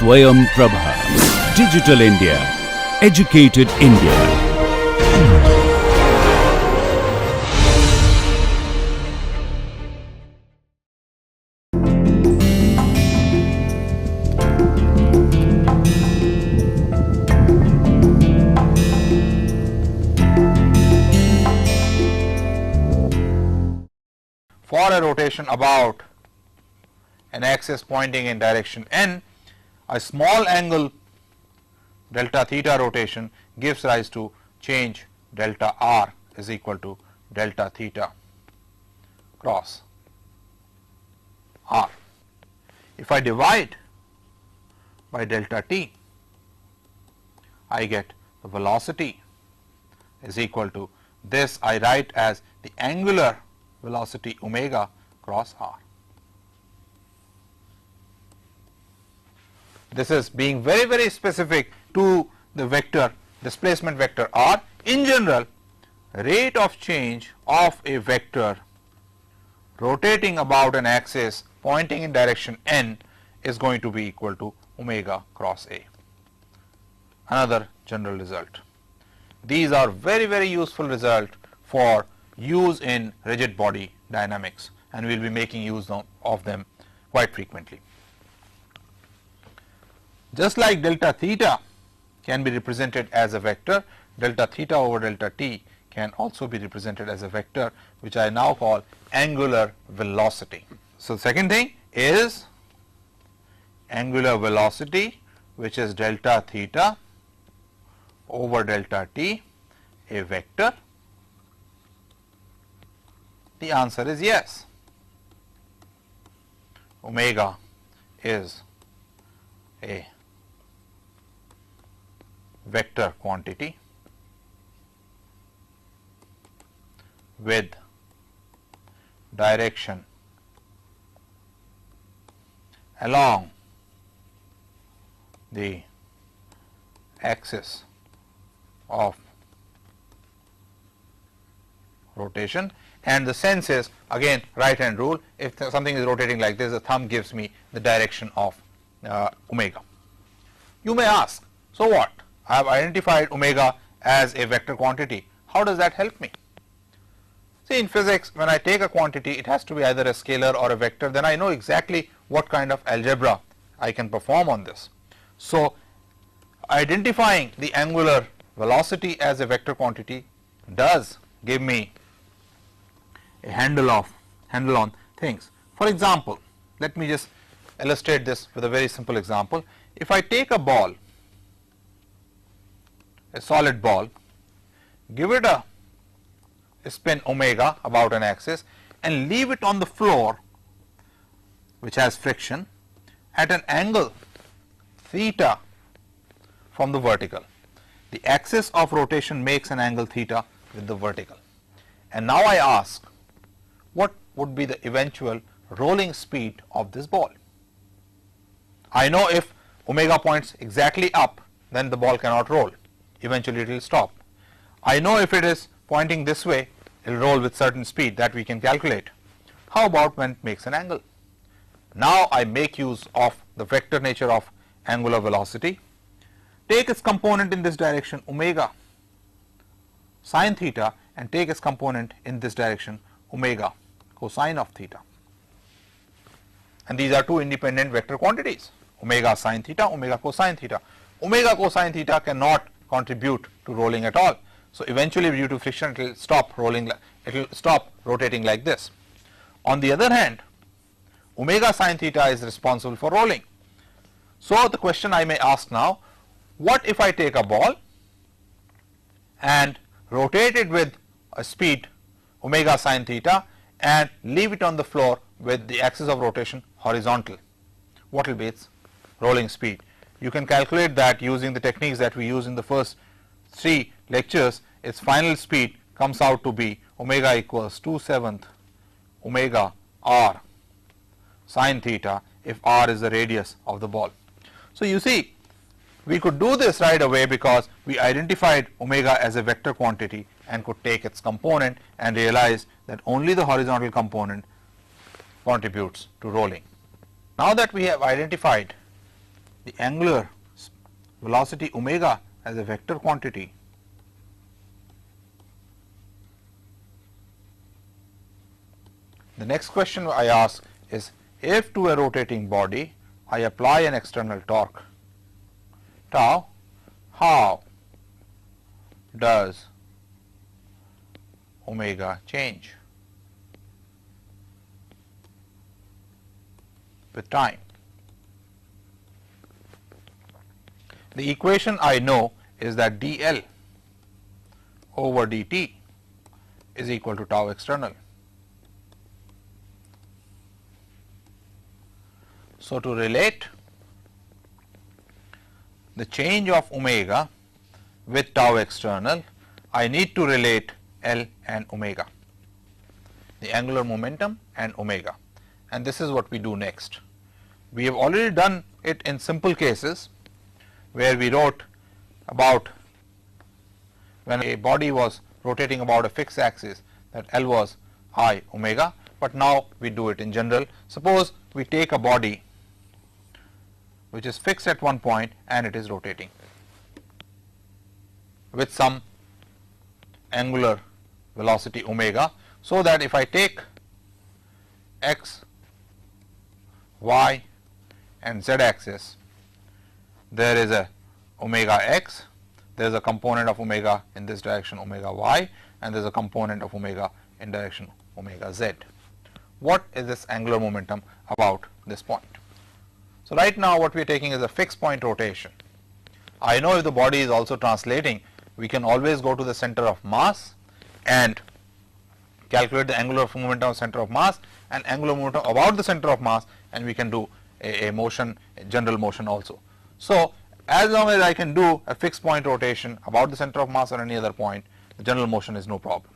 Swayam Prabha. Digital India. Educated India. For a rotation about an axis pointing in direction n, a small angle delta theta rotation gives rise to change delta r is equal to delta theta cross r. If I divide by delta t, I get the velocity is equal to this, I write as the angular velocity omega cross r. This is being very specific to the vector displacement vector r. In general, rate of change of a vector rotating about an axis pointing in direction n is going to be equal to omega cross a. Another general result. These are very useful result for use in rigid body dynamics, and we will be making use of them quite frequently. Just like delta theta can be represented as a vector, delta theta over delta t can also be represented as a vector, which I now call angular velocity. So, second thing is angular velocity, which is delta theta over delta t, a vector. The answer is yes. Omega is a vector quantity with direction along the axis of rotation, and the sense is again right hand rule. If something is rotating like this, the thumb gives me the direction of omega. You may ask, so what? I have identified omega as a vector quantity. How does that help me? See, in physics, when I take a quantity, it has to be either a scalar or a vector. Then I know exactly what kind of algebra I can perform on this. So, identifying the angular velocity as a vector quantity does give me a handle on things. For example, let me just illustrate this with a very simple example. If I take a ball, a solid ball, give it a spin omega about an axis and leave it on the floor, which has friction, at an angle theta from the vertical. The axis of rotation makes an angle theta with the vertical. And now I ask, what would be the eventual rolling speed of this ball? I know if omega points exactly up, then the ball cannot roll. Eventually it will stop. I know if it is pointing this way, it will roll with certain speed that we can calculate. How about when it makes an angle? Now I make use of the vector nature of angular velocity, take its component in this direction omega sine theta, and take its component in this direction omega cosine of theta. And these are two independent vector quantities, omega sine theta, omega cosine theta. Omega cosine theta cannot contribute to rolling at all. So, eventually due to friction it will stop rolling, it will stop rotating like this. On the other hand, omega sine theta is responsible for rolling. So, the question I may ask now, what if I take a ball and rotate it with a speed omega sine theta and leave it on the floor with the axis of rotation horizontal? What will be its rolling speed? You can calculate that using the techniques that we use in the first 3 lectures. Its final speed comes out to be omega equals 2/7 omega r sine theta if r is the radius of the ball. So, you see, we could do this right away because we identified omega as a vector quantity and could take its component and realize that only the horizontal component contributes to rolling. Now that we have identified the angular velocity omega as a vector quantity, the next question I ask is, if to a rotating body I apply an external torque tau, how does omega change with time? The equation I know is that dl over dt is equal to tau external. So, to relate the change of omega with tau external, I need to relate L and omega, the angular momentum and omega, and this is what we do next. We have already done it in simple cases where we wrote about when a body was rotating about a fixed axis that L was I omega, but now we do it in general. Suppose we take a body which is fixed at one point and it is rotating with some angular velocity omega, so that if I take x, y and z axis, there is a omega x, there is a component of omega in this direction omega y, and there is a component of omega in direction omega z. What is this angular momentum about this point? So, right now what we are taking is a fixed point rotation. I know if the body is also translating, we can always go to the center of mass and calculate the angular momentum of center of mass and angular momentum about the center of mass, and we can do a motion, a general motion also. So, as long as I can do a fixed point rotation about the center of mass or any other point, the general motion is no problem.